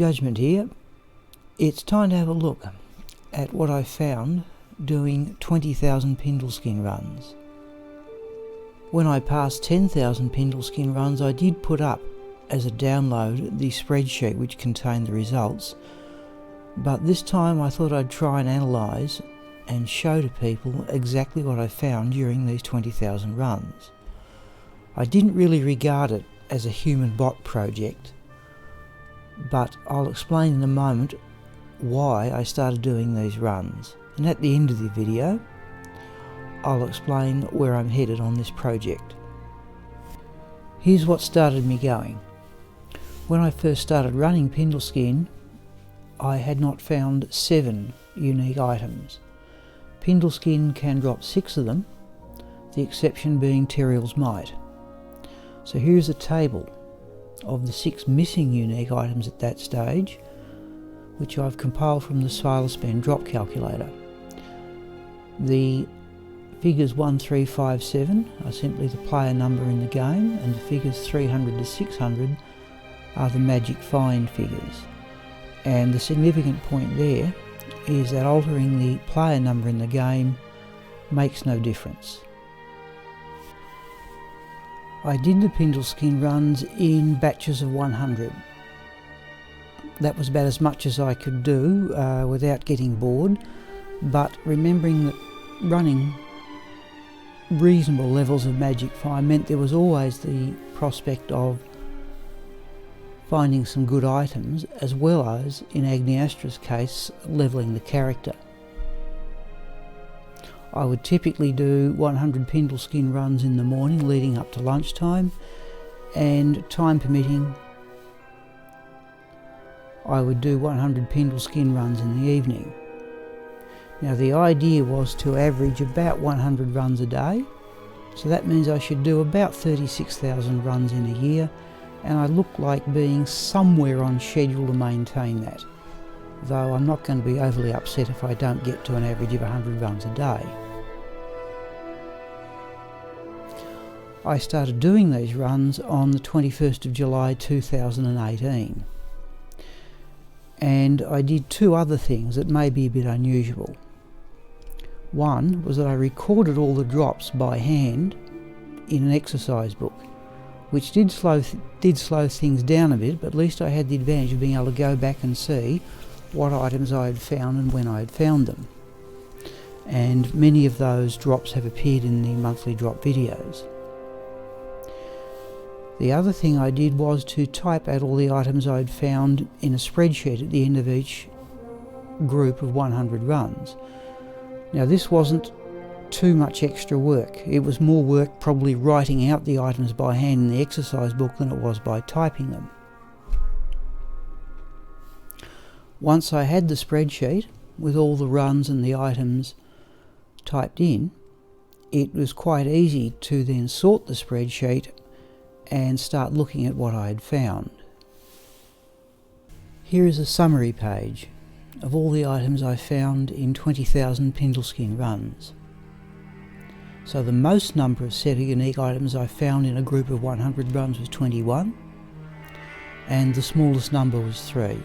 judgment here. It's time to have a look at what I found doing 20,000 Pindleskin runs. When I passed 10,000 Pindleskin runs, I did put up as a download the spreadsheet which contained the results, but this time I thought I'd try and analyse and show to people exactly what I found during these 20,000 runs. I didn't really regard it as a human bot project, but I'll explain in a moment why I started doing these runs, and at the end of the video I'll explain where I'm headed on this project. Here's what started me going. When I first started running Pindleskin, I had not found 7 unique items. Pindleskin can drop 6 of them, the exception being Teriel's Might. So here's a table of the 6 missing unique items at that stage, which I've compiled from the Pindleskin drop calculator. The figures 1, 3, 5, 7 are simply the player number in the game, and the figures 300 to 600 are the magic find figures. And the significant point there is that altering the player number in the game makes no difference. I did the Pindleskin runs in batches of 100. That was about as much as I could do without getting bored, but remembering that running reasonable levels of magic find meant there was always the prospect of finding some good items, as well as, in Agniastra's case, levelling the character. I would typically do 100 Pindleskin runs in the morning leading up to lunchtime, and time permitting I would do 100 Pindleskin runs in the evening. Now the idea was to average about 100 runs a day, so that means I should do about 36,000 runs in a year, and I look like being somewhere on schedule to maintain that, though I'm not going to be overly upset if I don't get to an average of 100 runs a day. I started doing these runs on the 21st of July 2018, and I did 2 other things that may be a bit unusual. One was that I recorded all the drops by hand in an exercise book, which did slow things down a bit, but at least I had the advantage of being able to go back and see what items I had found and when I had found them. And many of those drops have appeared in the monthly drop videos. The other thing I did was to type out all the items I had found in a spreadsheet at the end of each group of 100 runs. Now this wasn't too much extra work. It was more work probably writing out the items by hand in the exercise book than it was by typing them. Once I had the spreadsheet with all the runs and the items typed in, it was quite easy to then sort the spreadsheet and start looking at what I had found. Here is a summary page of all the items I found in 20,000 Pindleskin runs. So the most number of set of unique items I found in a group of 100 runs was 21, and the smallest number was 3.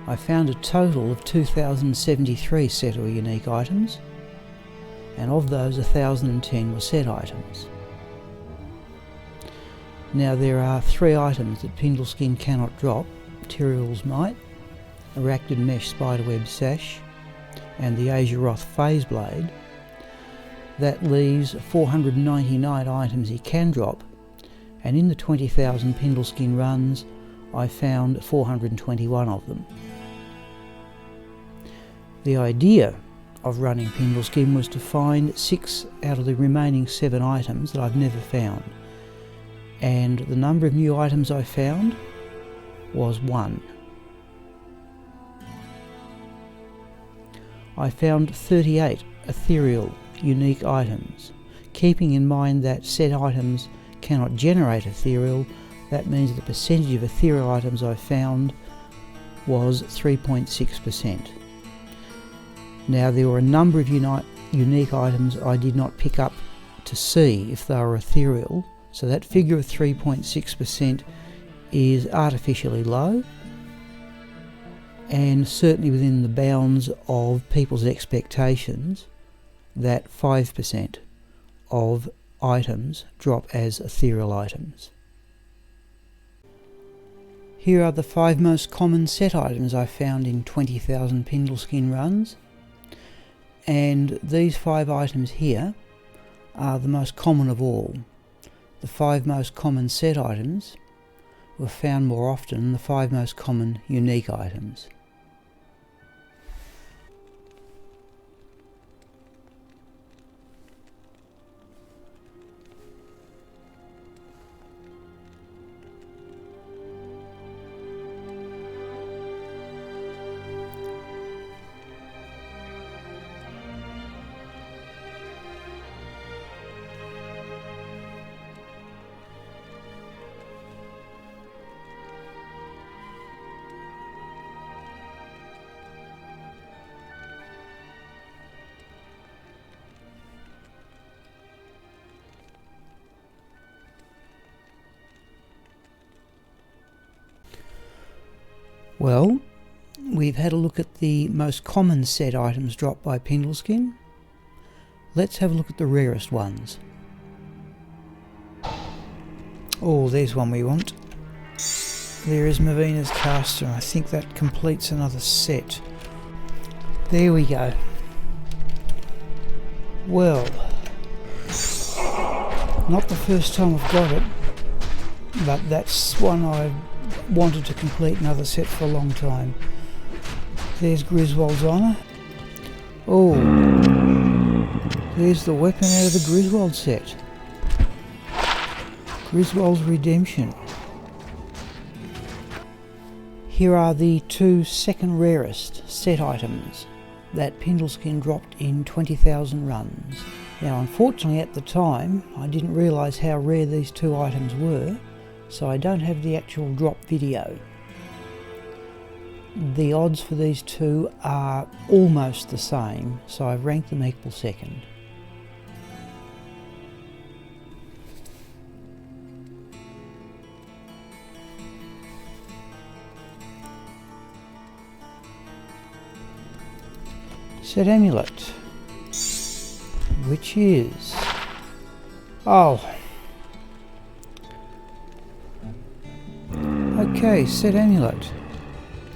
I found a total of 2,073 set or unique items, and of those 1,010 were set items. Now there are 3 items that Pindleskin cannot drop: Teriel's Might, Arachnid Mesh Spiderweb Sash, and the Azeroth Phase Blade. That leaves 499 items he can drop, and in the 20,000 Pindleskin runs I found 421 of them. The idea of running Pindleskin was to find 6 out of the remaining 7 items that I've never found, and the number of new items I found was 1. I found 38 ethereal unique items. Keeping in mind that set items cannot generate ethereal, that means the percentage of ethereal items I found was 3.6%. Now there were a number of unique items I did not pick up to see if they were ethereal, so that figure of 3.6% is artificially low, and certainly within the bounds of people's expectations that 5% of items drop as ethereal items. Here are the 5 most common set items I found in 20,000 Pindleskin runs, and these 5 items here are the most common of all. The 5 most common set items were found more often than the 5 most common unique items. Well, we've had a look at the most common set items dropped by Pindleskin. Let's have a look at the rarest ones. Oh, there's one we want. There is Mavina's caster. I think that completes another set. There we go. Well, not the first time I've got it, but that's one I've wanted to complete another set for a long time. There's Griswold's Honour. Oh, there's the weapon out of the Griswold set. Griswold's Redemption. Here are the 2 second rarest set items that Pindleskin dropped in 20,000 runs. Now, unfortunately at the time I didn't realise how rare these 2 items were, so I don't have the actual drop video. The odds for these 2 are almost the same, so I've ranked them equal second. Set amulet, which is... oh, okay, set amulet.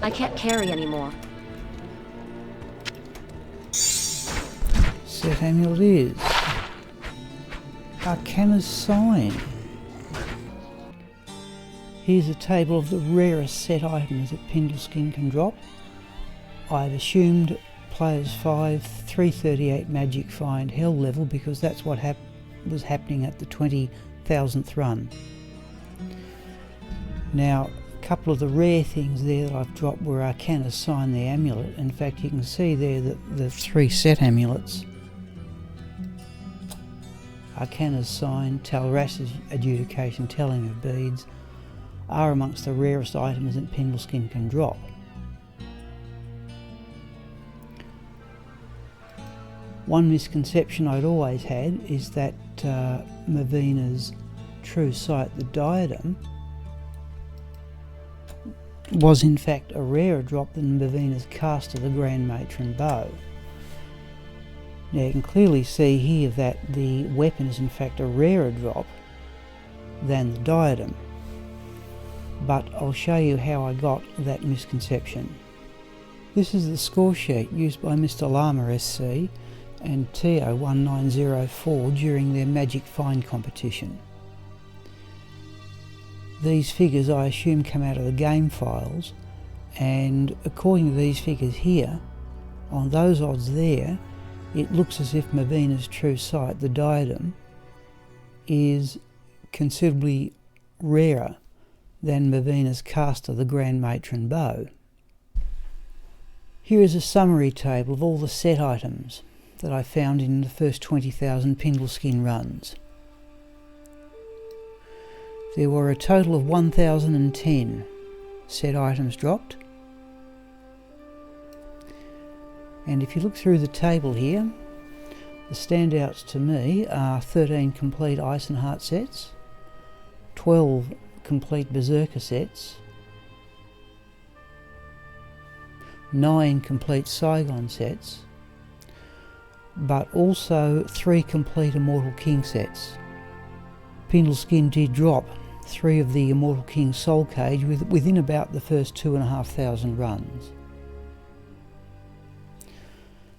I can't carry anymore. Set amulet is Arcana's Sign. Here's a table of the rarest set items that Pindleskin can drop. I've assumed players 5 338 magic find hell level because that's what was happening at the 20,000th run. Now, a couple of the rare things there that I've dropped were Arcana's Sign, the amulet. In fact, you can see there that the 3 set amulets, Arcana's Sign, Talras's Adjudication, Telling of Beads, are amongst the rarest items that Pindleskin can drop. One misconception I'd always had is that Mavina's True Sight, the diadem, was in fact a rarer drop than Mavina's Caster, the Grand Matron bow. Now you can clearly see here that the weapon is in fact a rarer drop than the diadem, but I'll show you how I got that misconception. This is the score sheet used by Mr. Llama SC and TO1904 during their Magic Find competition. These figures I assume come out of the game files, and according to these figures here, on those odds there, it looks as if Mavina's True Sight, the diadem, is considerably rarer than Mavina's Caster, the Grand Matron bow. Here is a summary table of all the set items that I found in the first 20,000 Pindleskin runs. There were a total of 1,010 set items dropped, and if you look through the table here, the standouts to me are 13 complete Ice and Heart sets, 12 complete Berserker sets, 9 complete Saigon sets, but also 3 complete Immortal King sets. Pindleskin did drop 3 of the Immortal King Soul Cage within about the first 2,500 runs.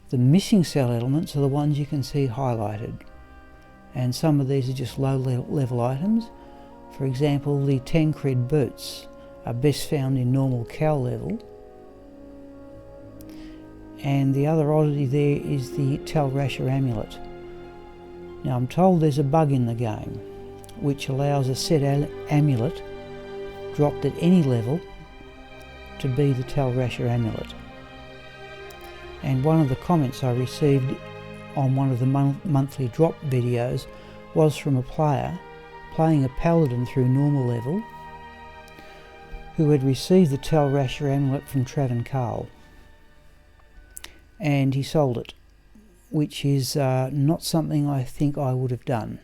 The missing cell elements are the ones you can see highlighted, and some of these are just low level items. For example, the Tancred boots are best found in normal cowl level, and the other oddity there is the Talrasher amulet. Now I'm told there's a bug in the game which allows a set amulet dropped at any level to be the Talrasher amulet. And one of the comments I received on one of the monthly drop videos was from a player playing a paladin through normal level who had received the Talrasher amulet from Travancal, and he sold it, which is not something I think I would have done.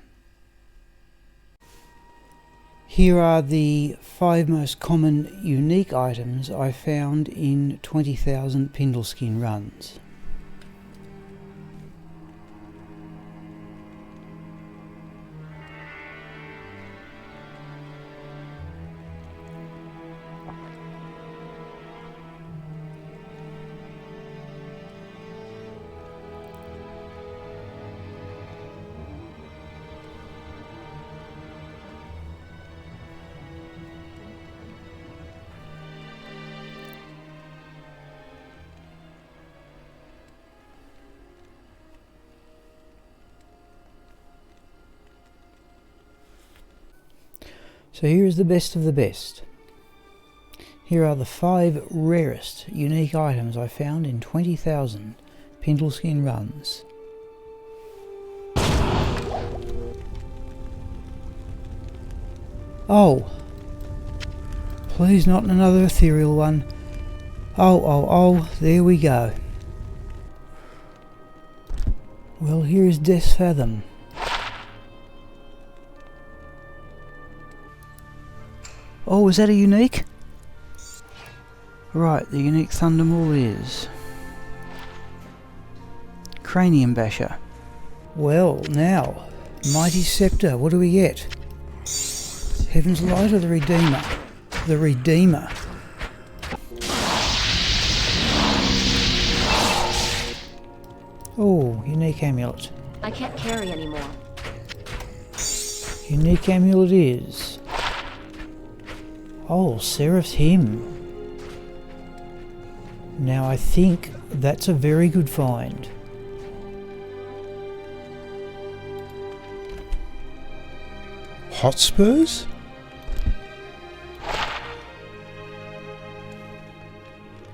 Here are the 5 most common unique items I found in 20,000 Pindleskin runs. So here is the best of the best. Here are the 5 rarest unique items I found in 20,000 Pindleskin runs. Oh, please not another ethereal one. Oh, there we go. Well, here is Death's Fathom. Oh, is that a unique? Right, the unique Thundermaul is Cranium Basher. Well, now, Mighty Scepter, what do we get? Heaven's Light or the Redeemer? The Redeemer. Oh, unique amulet. I can't carry anymore. Unique amulet is... Oh, Seraph's Hymn. Now I think that's a very good find. Hotspurs?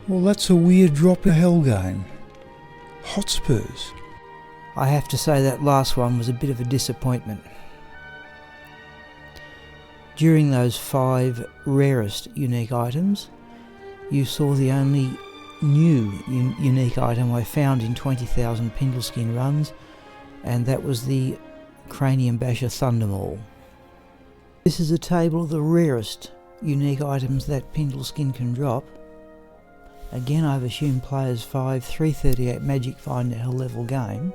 Well, that's a weird drop in hell game. Hotspurs. I have to say that last one was a bit of a disappointment. During those 5 rarest unique items, you saw the only new unique item I found in 20,000 Pindleskin runs, and that was the Cranium Basher Thundermaul. This is a table of the rarest unique items that Pindleskin can drop. Again, I've assumed players 5 338 Magic Find a Hell level game.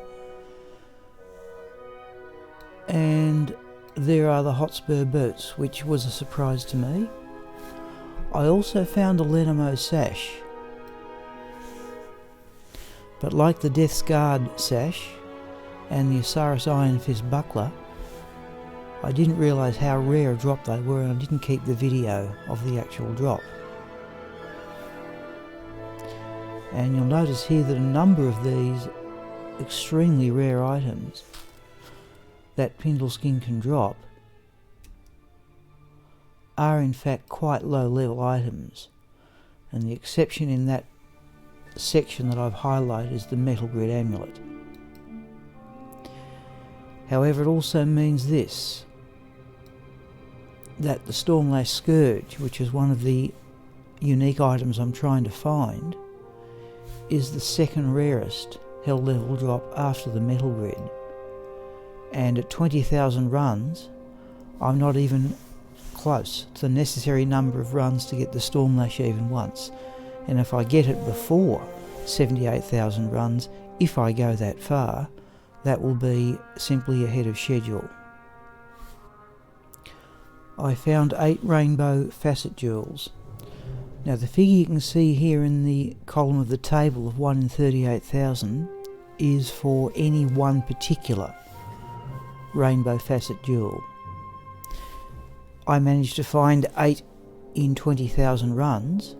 And there are the Hotspur boots, which was a surprise to me. I also found a Lenamo sash, but like the Death's Guard sash and the Osiris Iron Fist buckler, I didn't realise how rare a drop they were, and I didn't keep the video of the actual drop. And you'll notice here that a number of these extremely rare items that Pindleskin can drop are in fact quite low level items, and the exception in that section that I've highlighted is the Metal Grid amulet. However, it also means this, that the Stormlash Scourge, which is one of the unique items I'm trying to find, is the second rarest hell level drop after the Metal Grid. And at 20,000 runs, I'm not even close to the necessary number of runs to get the Stormlash even once, and if I get it before 78,000 runs, if I go that far, that will be simply ahead of schedule. I found 8 rainbow facet jewels. Now the figure you can see here in the column of the table of 1 in 38,000 is for any one particular rainbow facet jewel. I managed to find 8 in 20,000 runs.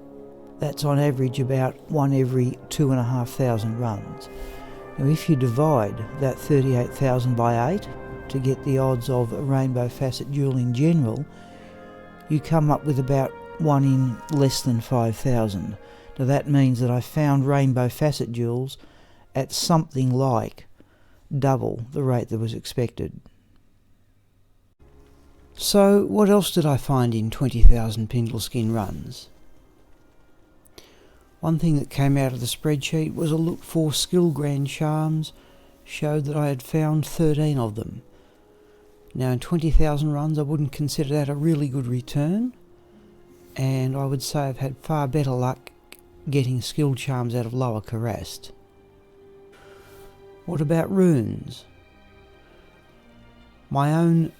That's on average about 1 every 2,500 runs. Now if you divide that 38,000 by 8 to get the odds of a rainbow facet jewel in general, you come up with about 1 in less than 5,000. Now that means that I found rainbow facet jewels at something like double the rate that was expected. So what else did I find in 20,000 Pindleskin runs? One thing that came out of the spreadsheet was a look for skill grand charms, showed that I had found 13 of them. Now in 20,000 runs I wouldn't consider that a really good return, and I would say I've had far better luck getting skill charms out of lower Rarest. What about runes? My own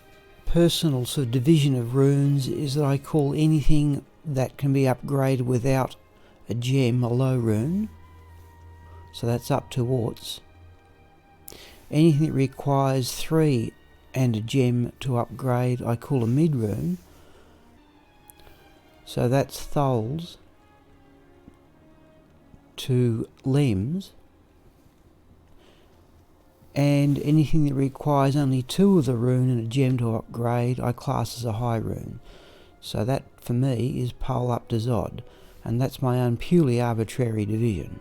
personal sort of division of runes is that I call anything that can be upgraded without a gem a low rune, so that's up to warts. Anything that requires 3 and a gem to upgrade I call a mid rune, so that's tholes to lems, and anything that requires only 2 of the rune and a gem to upgrade I class as a high rune. So that for me is pole up to Zod, and that's my own purely arbitrary division.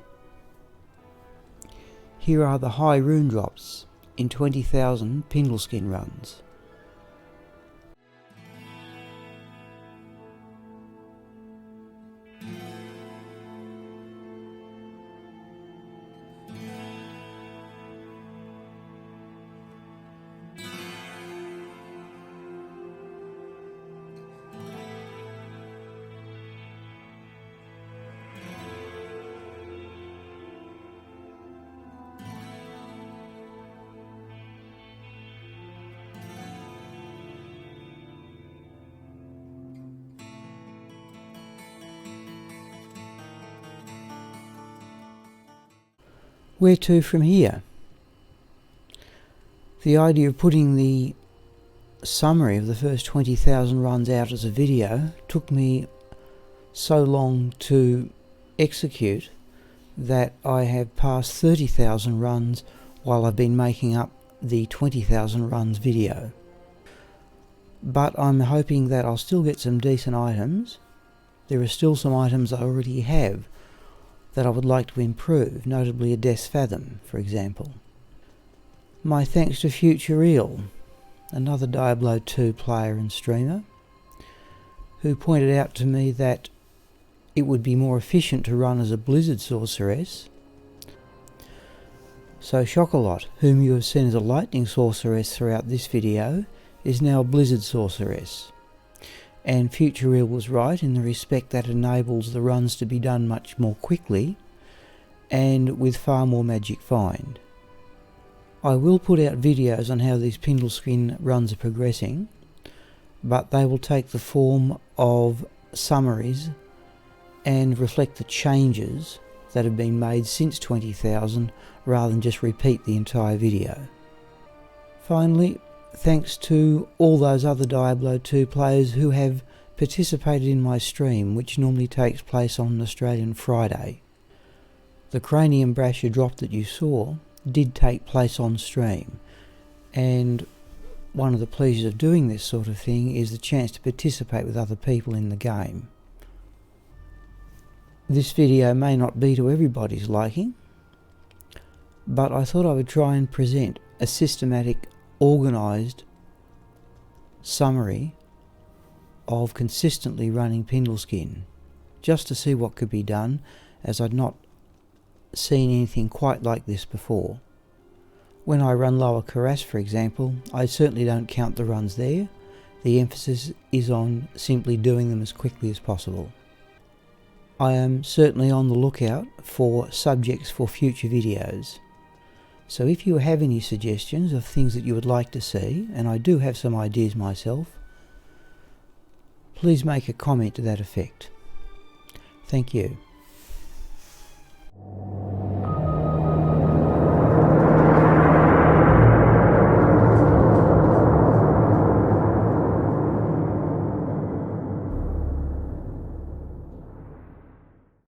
Here are the high rune drops in 20,000 Pindleskin runs. Where to from here? The idea of putting the summary of the first 20,000 runs out as a video took me so long to execute that I have passed 30,000 runs while I've been making up the 20,000 runs video. But I'm hoping that I'll still get some decent items. There are still some items I already have that I would like to improve, notably a Death's Fathom, for example. My thanks to Future Eel, another Diablo 2 player and streamer, who pointed out to me that it would be more efficient to run as a Blizzard Sorceress. So Chocolate, whom you have seen as a Lightning Sorceress throughout this video, is now a Blizzard Sorceress. And Future Eel was right in the respect that it enables the runs to be done much more quickly and with far more magic find. I will put out videos on how these Pindleskin runs are progressing, but they will take the form of summaries and reflect the changes that have been made since 20,000 rather than just repeat the entire video. Finally, thanks to all those other Diablo 2 players who have participated in my stream, which normally takes place on an Australian Friday. The Cranium Brasher drop that you saw did take place on stream, and one of the pleasures of doing this sort of thing is the chance to participate with other people in the game. This video may not be to everybody's liking, but I thought I would try and present a systematic, organised summary of consistently running Pindleskin, just to see what could be done, as I'd not seen anything quite like this before. When I run lower Rarest, for example, I certainly don't count the runs there, The emphasis is on simply doing them as quickly as possible. I am certainly on the lookout for subjects for future videos. So if you have any suggestions of things that you would like to see, and I do have some ideas myself, please make a comment to that effect. Thank you.